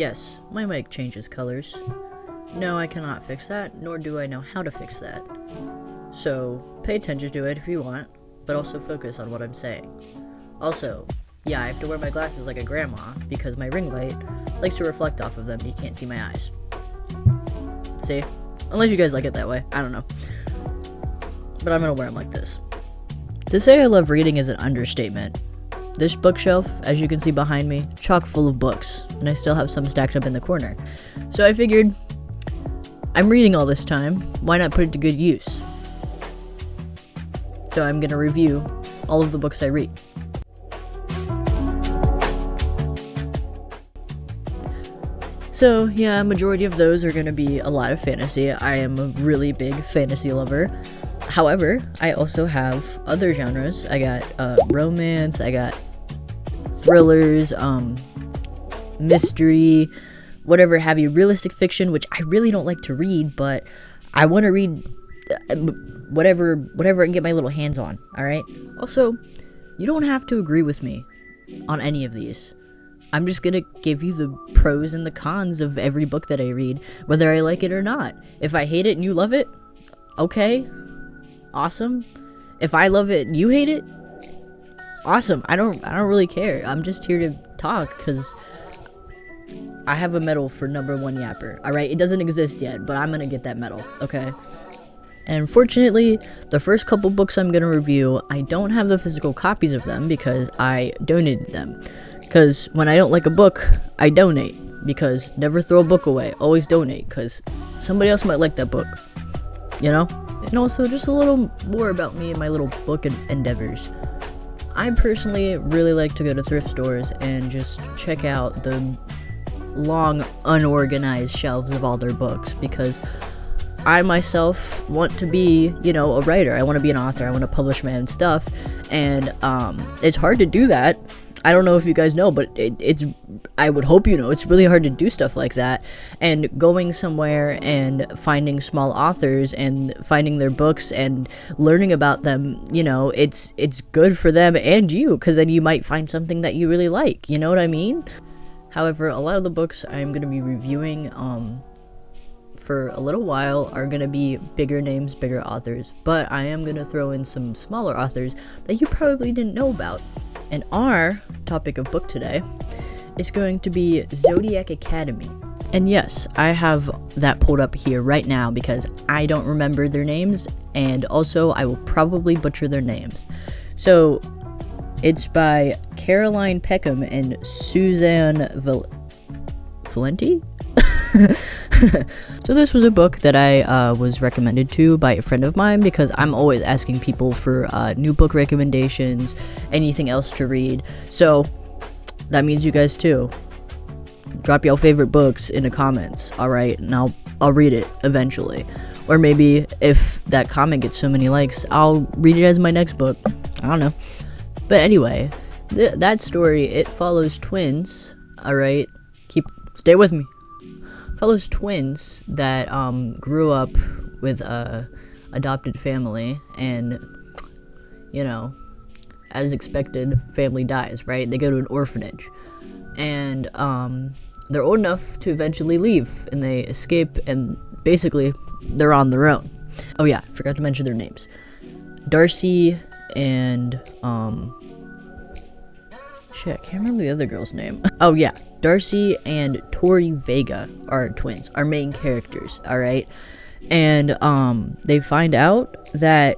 Yes, my mic changes colors. No, I cannot fix that, nor do I know how to fix that. So, pay attention to it if you want, but also focus on what I'm saying. Also, yeah, I have to wear my glasses like a grandma, because my ring light likes to reflect off of them and you can't see my eyes. See? Unless you guys like it that way, I don't know. But I'm gonna wear them like this. To say I love reading is an understatement. This bookshelf, as you can see behind me, chock full of books, and I still have some stacked up in the corner. So I figured, I'm reading all this time, why not put it to good use? So I'm gonna review all of the books I read. So yeah, a majority of those are gonna be a lot of fantasy. I am a really big fantasy lover. However, I also have other genres. I got romance, I got thrillers, mystery, whatever have you, realistic fiction, which I really don't like to read, but I want to read whatever I can get my little hands on, alright? Also, you don't have to agree with me on any of these. I'm just gonna give you the pros and the cons of every book that I read, whether I like it or not. If I hate it and you love it, okay, awesome. If I love it and you hate it, awesome. I don't really care. I'm just here to talk because I have a medal for #1 yapper. Alright, it doesn't exist yet, but I'm gonna get that medal, okay? And fortunately, the first couple books I'm gonna review, I don't have the physical copies of them because I donated them. Because when I don't like a book, I donate. Because never throw a book away, always donate, because somebody else might like that book, you know? And also, just a little more about me and my little book endeavors. I personally really like to go to thrift stores and just check out the long, unorganized shelves of all their books, because I myself want to be, a writer. I want to be an author. I want to publish my own stuff, and it's hard to do that. I don't know if you guys know, but I would hope you know, it's really hard to do stuff like that. And going somewhere and finding small authors and finding their books and learning about them, it's good for them and you, because then you might find something that you really like, you know what I mean? However, a lot of the books I'm going to be reviewing for a little while are going to be bigger names, bigger authors, but I am going to throw in some smaller authors that you probably didn't know about. And our topic of book today is going to be Zodiac Academy. And yes, I have that pulled up here right now because I don't remember their names, and also I will probably butcher their names. So it's by Caroline Peckam and Susanne Valenti? So this was a book that I was recommended to by a friend of mine, because I'm always asking people for new book recommendations, anything else to read. So that means you guys too. Drop your favorite books in the comments, alright? And I'll read it eventually. Or maybe if that comment gets so many likes, I'll read it as my next book. I don't know. But anyway, that story, it follows twins, alright? Stay with me. Follows twins that grew up with a adopted family, and as expected, family dies, right? They go to an orphanage, and they're old enough to eventually leave, and they escape, and basically they're on their own. Oh yeah, forgot to mention their names. Darcy and I can't remember the other girl's name. Oh yeah, Darcy and Tori Vega are twins, our main characters, alright? And they find out that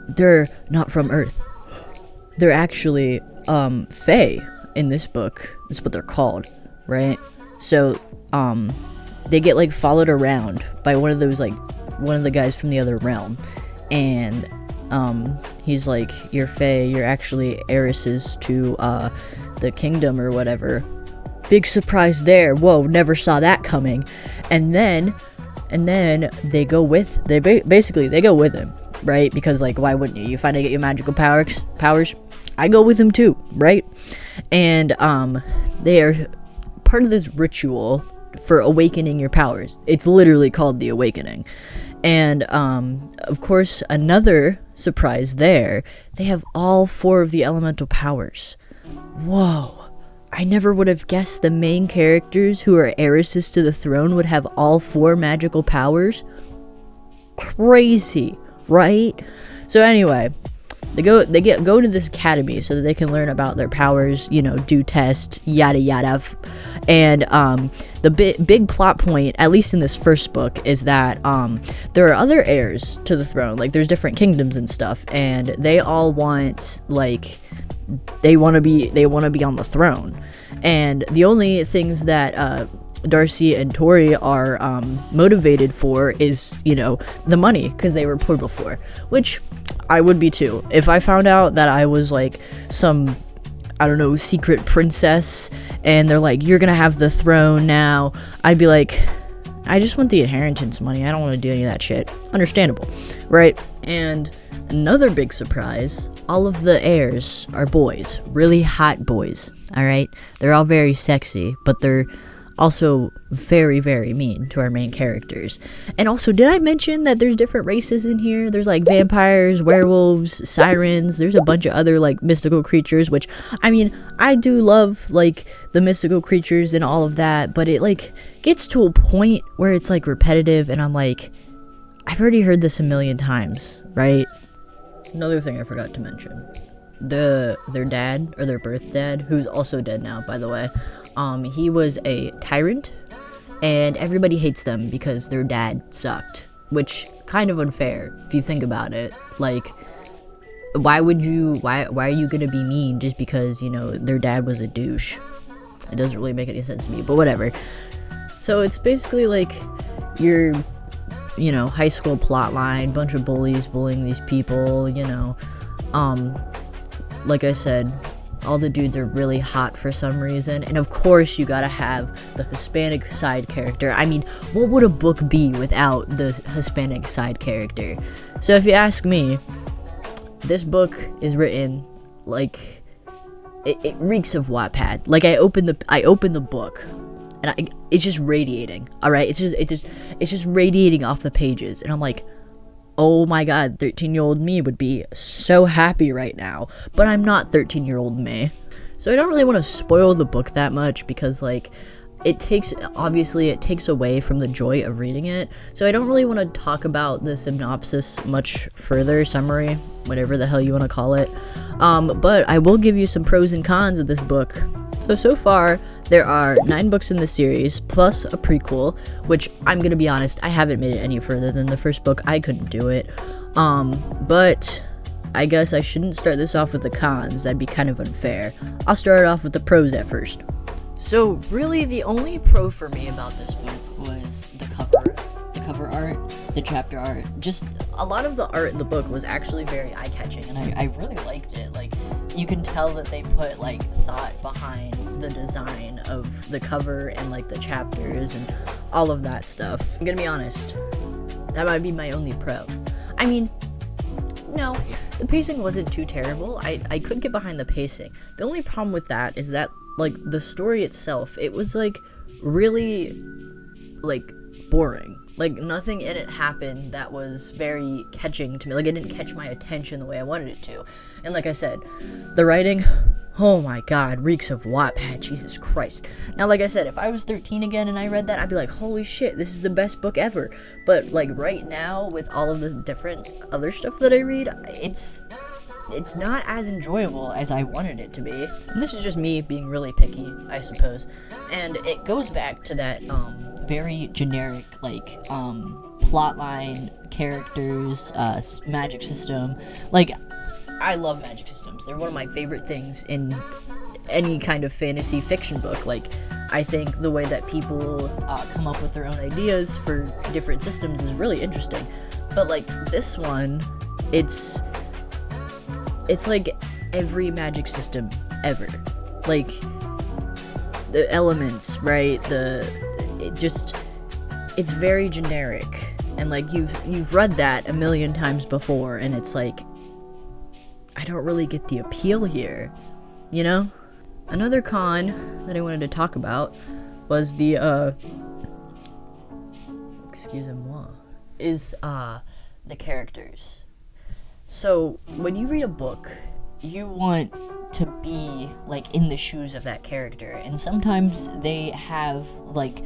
they're not from Earth. They're actually Fae in this book. That's what they're called, right? So they get followed around by one of the guys from the other realm, and he's like, "You're Fae, you're actually heiresses to the kingdom or whatever." Big surprise there. Whoa, never saw that coming. And then they go with him, right? Because why wouldn't you? You finally get your magical powers. I go with him too, right? And they are part of this ritual for awakening your powers. It's literally called the Awakening. And of course, another surprise there, they have all 4 of the elemental powers. Whoa, I never would have guessed the main characters who are heiresses to the throne would have all 4 magical powers. Crazy, right? So anyway, they go to this academy so that they can learn about their powers, do tests, yada yada. And the big plot point, at least in this first book, is that there are other heirs to the throne. Like, there's different kingdoms and stuff, and they all want, like, they want to be on the throne. And the only things that Darcy and Tori are motivated for is, the money, because they were poor before, which I would be too. If I found out that I was like some, I don't know, secret princess, and they're like, you're gonna have the throne now, I'd be like, I just want the inheritance money. I don't want to do any of that shit. Understandable, right? And another big surprise, all of the heirs are boys, really hot boys, all right? They're all very sexy, but they're also very, very mean to our main characters. And also, did I mention that there's different races in here? There's like vampires, werewolves, sirens. There's a bunch of other like mystical creatures, which, I mean, I do love like the mystical creatures and all of that, but it like gets to a point where it's like repetitive, and I'm like, I've already heard this a million times, right? Another thing I forgot to mention, their dad, or their birth dad, who's also dead now, by the way, he was a tyrant, and everybody hates them because their dad sucked, which kind of unfair if you think about it. Like, why are you gonna be mean just because, their dad was a douche? It doesn't really make any sense to me, but whatever. So it's basically like your, high school plot line, bunch of bullies bullying these people, like I said, all the dudes are really hot for some reason, and of course you gotta have the Hispanic side character. I mean, what would a book be without the Hispanic side character? So if you ask me, this book is written like it reeks of Wattpad. Like, I open the book, and it's just radiating. All right, it's just radiating off the pages, and I'm like, oh my god, 13-year-old me would be so happy right now. But I'm not 13-year-old me. So I don't really want to spoil the book that much, because, like, it takes away from the joy of reading it. So I don't really want to talk about the synopsis much further, summary, whatever the hell you want to call it. But I will give you some pros and cons of this book. So far, there are 9 books in the series, plus a prequel, which, I'm gonna be honest, I haven't made it any further than the first book. I couldn't do it. But I guess I shouldn't start this off with the cons. That'd be kind of unfair. I'll start off with the pros at first. So, really, the only pro for me about this book was the cover art, the chapter art. Just a lot of the art in the book was actually very eye-catching, and I really liked it. Like, you can tell that they put, like, thought behind the design of the cover and, like, the chapters and all of that stuff. I'm gonna be honest, that might be my only pro. I mean, no, the pacing wasn't too terrible. I could get behind the pacing. The only problem with that is that, like, the story itself, it was, like, really, like, boring. Like, nothing in it happened that was very catching to me. Like, it didn't catch my attention the way I wanted it to. And like I said, the writing, oh my god, reeks of Wattpad, Jesus Christ. Now, like I said, if I was 13 again and I read that, I'd be like, holy shit, this is the best book ever. But, like, right now, with all of the different other stuff that I read, it's not as enjoyable as I wanted it to be. And this is just me being really picky, I suppose. And it goes back to that, very generic, like, plotline, characters, magic system. Like, I love magic systems. They're one of my favorite things in any kind of fantasy fiction book. Like, I think the way that people come up with their own ideas for different systems is really interesting. But, like, this one, it's like every magic system ever. Like, the elements, right? It's very generic. And, like, you've read that a million times before, and it's like, I don't really get the appeal here, you know? Another con that I wanted to talk about was the, excusez-moi, is, the characters. So, when you read a book, you want to be like in the shoes of that character, and sometimes they have like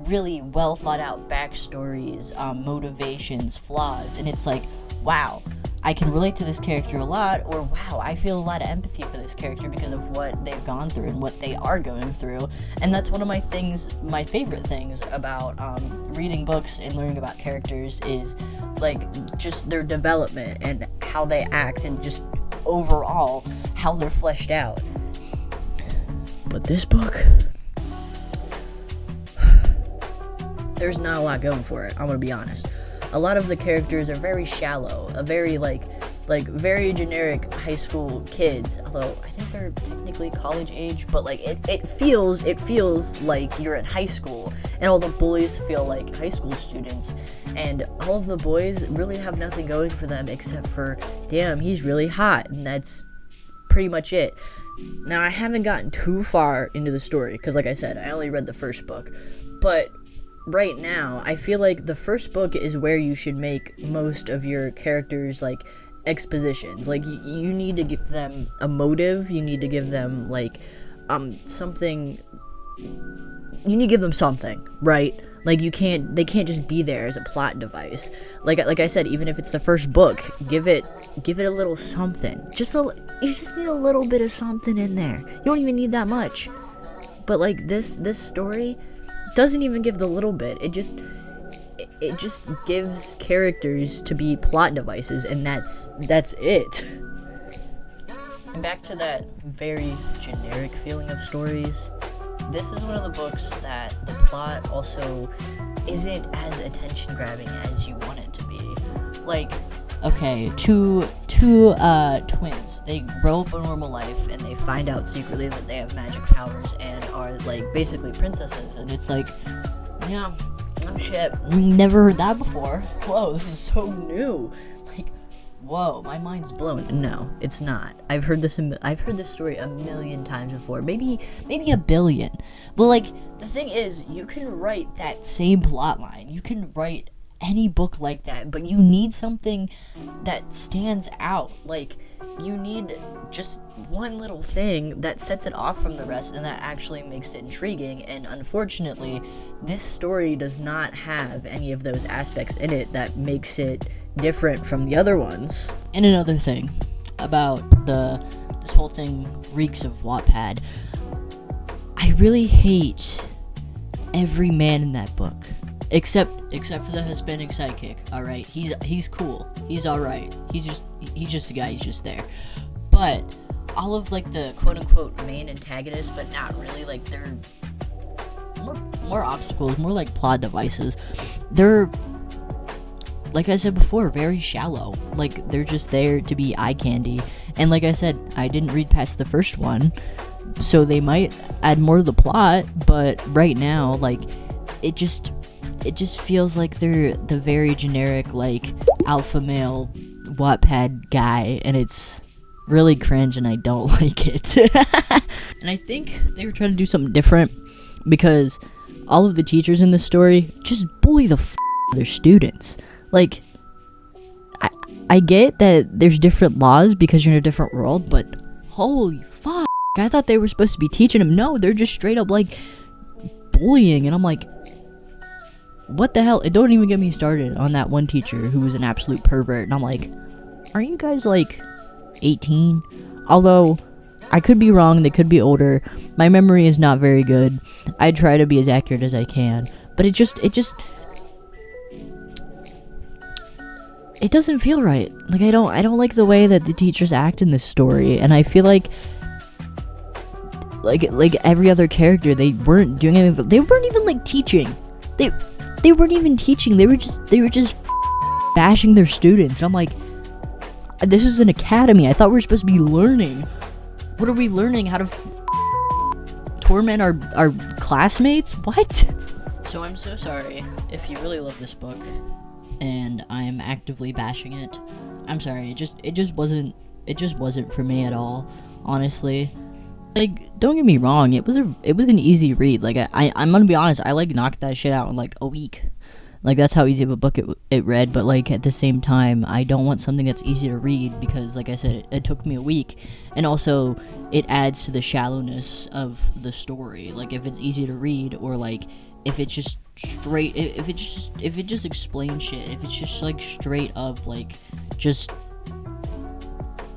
really well thought out backstories, motivations, flaws, and it's like, wow, I can relate to this character a lot, or wow, I feel a lot of empathy for this character because of what they've gone through and what they are going through. And that's one of my favorite things about reading books and learning about characters is like just their development and how they act and just overall how they're fleshed out. But this book, there's not a lot going for it, I'm gonna be honest. A lot of the characters are very shallow, a very like very generic high school kids, although I think they're technically college age, but like it feels like you're at high school, and all the bullies feel like high school students, and all of the boys really have nothing going for them except for, damn, he's really hot, and that's pretty much it. Now, I haven't gotten too far into the story, because like I said, I only read the first book, but right now, I feel like the first book is where you should make most of your characters, like, expositions. Like, you need to give them a motive, you need to give them, like, something, you need to give them something, right? Like, they can't just be there as a plot device. Like I said, even if it's the first book, give it a little something. You just need a little bit of something in there. You don't even need that much. But, like, this story doesn't even give the little bit. It just gives characters to be plot devices, and that's it. And back to that very generic feeling of stories, this is one of the books that the plot also isn't as attention grabbing as you want it to be. Like, okay, two twins, they grow up a normal life and they find out secretly that they have magic powers and are like basically princesses, and it's like, yeah, oh shit, never heard that before. Whoa, this is so new. Like, whoa, my mind's blown. No, it's not. I've heard this story a million times before, maybe a billion. But like, the thing is, you can write that same plot line. You can write any book like that, but you need something that stands out. Like, you need just one little thing that sets it off from the rest and that actually makes it intriguing, and unfortunately this story does not have any of those aspects in it that makes it different from the other ones. And another thing about this whole thing reeks of Wattpad, I really hate every man in that book. Except for the Hispanic sidekick, alright? He's cool. He's alright. He's just a guy, he's just there. But all of like the quote unquote main antagonists, but not really, like they're more obstacles, more like plot devices. They're, like I said before, very shallow. Like, they're just there to be eye candy. And like I said, I didn't read past the first one, so they might add more to the plot, but right now, like, it just feels like they're the very generic, like, alpha male Wattpad guy, and it's really cringe, and I don't like it. And I think they were trying to do something different, because all of the teachers in this story just bully the f*** out of their students. Like, I get that there's different laws because you're in a different world, but holy fuck, I thought they were supposed to be teaching them. No, they're just straight up, like, bullying, and I'm like, what the hell? It don't even get me started on that one teacher who was an absolute pervert, and I'm like, aren't you guys like 18? Although I could be wrong, they could be older. My memory is not very good. I try to be as accurate as I can, but it doesn't feel right. Like, I don't like the way that the teachers act in this story, and I feel like every other character, they weren't doing anything. They weren't even like teaching. They weren't even teaching. They were just bashing their students. I'm like, this is an academy. I thought we were supposed to be learning. What are we learning? How to torment our classmates? What? So I'm so sorry if you really love this book and I am actively bashing it. I'm sorry. It just wasn't for me at all, honestly. Like, don't get me wrong, it was an easy read. Like, I'm gonna be honest, I like knocked that shit out in like a week. Like, that's how easy of a book it read, but, like, at the same time, I don't want something that's easy to read, because, like I said, it took me a week, and also, it adds to the shallowness of the story. Like, if it's easy to read, or, like, if it's just straight, if it just explains shit, if it's just, like, straight up, like, just,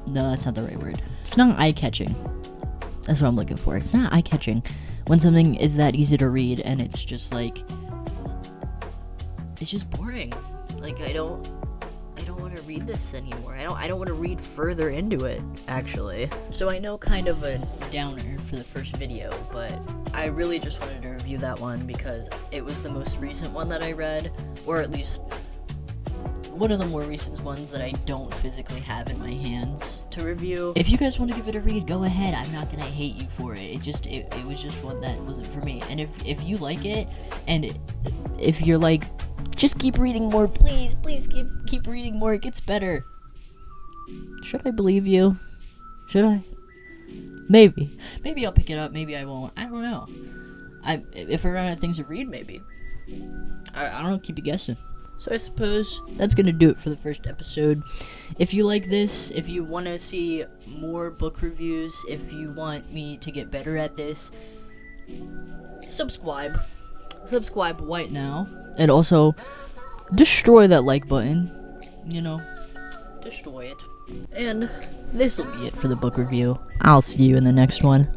no, that's not the right word. It's not eye-catching. That's what I'm looking for. It's not eye-catching when something is that easy to read, and it's just, like, it's just boring. Like, I don't want to read this anymore. I don't want to read further into it, actually. So I know, kind of a downer for the first video, but I really just wanted to review that one because it was the most recent one that I read, or at least one of the more recent ones that I don't physically have in my hands to review. If you guys want to give it a read, go ahead. I'm not gonna hate you for it. It was just one that wasn't for me. And if you like it, and if you're like, just keep reading more, please keep reading more, it gets better. Should I believe you? Should I? Maybe I'll pick it up, maybe I won't. I don't know. If I run out of things to read, maybe. I don't know, keep you guessing. So I suppose that's gonna do it for the first episode. If you like this, if you want to see more book reviews, if you want me to get better at this, subscribe right now. And also, destroy that like button. Destroy it. And this will be it for the book review. I'll see you in the next one.